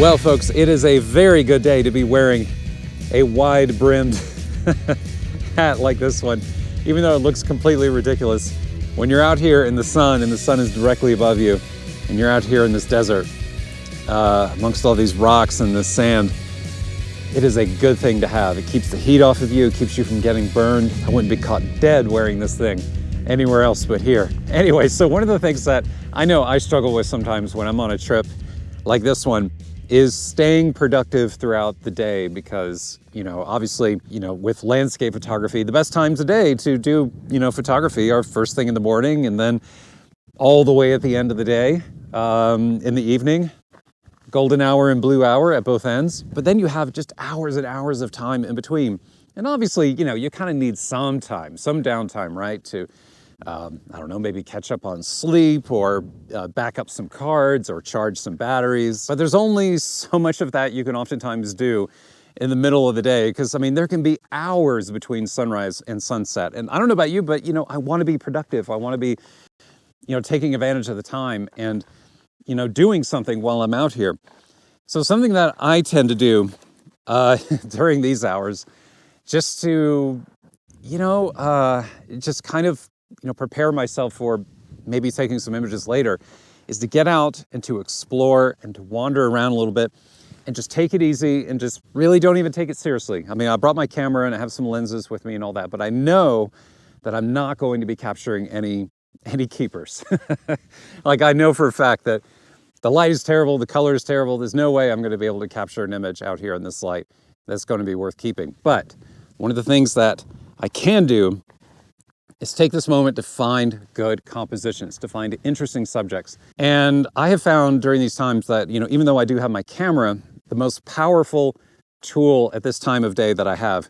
Well, folks, it is a very good day to be wearing a wide-brimmed hat like this one, even though it looks completely ridiculous. When you're out here in the sun and the sun is directly above you, and you're out here in this desert, amongst all these rocks and the sand, it is a good thing to have. It keeps the heat off of you, it keeps you from getting burned. I wouldn't be caught dead wearing this thing anywhere else but here. Anyway, so one of the things that I know I struggle with sometimes when I'm on a trip like this one is staying productive throughout the day because, obviously, with landscape photography, the best times of day to do, photography are first thing in the morning and then all the way at the end of the day, in the evening, golden hour and blue hour at both ends. But then you have just hours and hours of time in between. And obviously, you kind of need some time, some downtime, right? To, maybe catch up on sleep or back up some cards or charge some batteries. But there's only so much of that you can oftentimes do in the middle of the day because, there can be hours between sunrise and sunset. And I don't know about you, but, I want to be productive. I want to be, taking advantage of the time and, doing something while I'm out here. So something that I tend to do during these hours just to, just kind of, prepare myself for maybe taking some images later is to get out and to explore and to wander around a little bit and just take it easy and just really don't even take it seriously. I brought my camera and I have some lenses with me and all that, but I know that I'm not going to be capturing any keepers. Like I know for a fact that the light is terrible, the color is terrible. There's no way I'm going to be able to capture an image out here in this light that's going to be worth keeping. But one of the things that I can do is take this moment to find good compositions, to find interesting subjects. And I have found during these times that, even though I do have my camera, the most powerful tool at this time of day that I have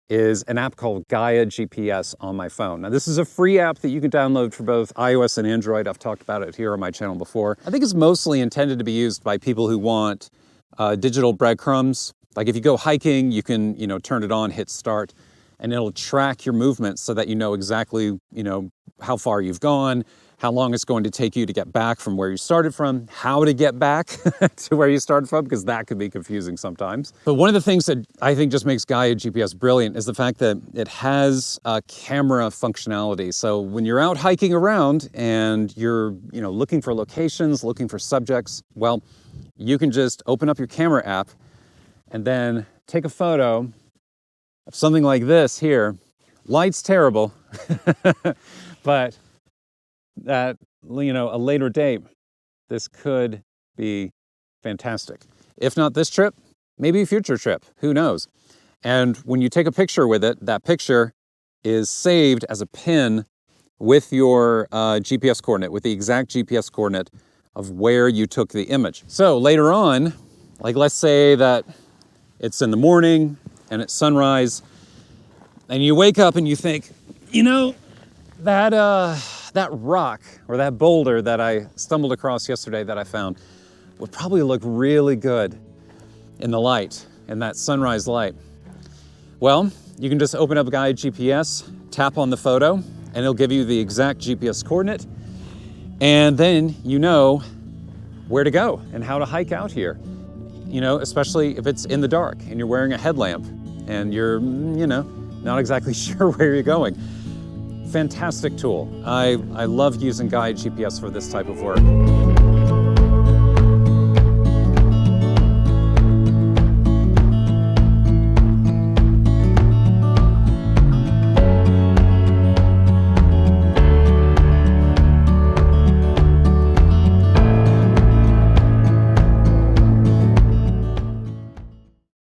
is an app called Gaia GPS on my phone. Now, this is a free app that you can download for both iOS and Android. I've talked about it here on my channel before. I think it's mostly intended to be used by people who want digital breadcrumbs. Like if you go hiking, you can, turn it on, hit start, and it'll track your movements so that you know exactly, how far you've gone, how long it's going to take you to get back from where you started from, how to get back to where you started from, because that can be confusing sometimes. But one of the things that I think just makes Gaia GPS brilliant is the fact that it has camera functionality. So when you're out hiking around and you're, looking for locations, looking for subjects, well, you can just open up your camera app and then take a photo of something like this here. Light's terrible, but at, a later date, this could be fantastic. If not this trip, maybe a future trip, who knows? And when you take a picture with it, that picture is saved as a pin with your GPS coordinate, with the exact GPS coordinate of where you took the image. So later on, like let's say that it's in the morning and it's sunrise, and you wake up and you think, that rock or that boulder that I stumbled across yesterday that I found would probably look really good in the light, in that sunrise light. Well, you can just open up Gaia GPS, tap on the photo, and it'll give you the exact GPS coordinate, and then you know where to go and how to hike out here. Especially if it's in the dark and you're wearing a headlamp and you're, not exactly sure where you're going. Fantastic tool. I love using Gaia GPS for this type of work.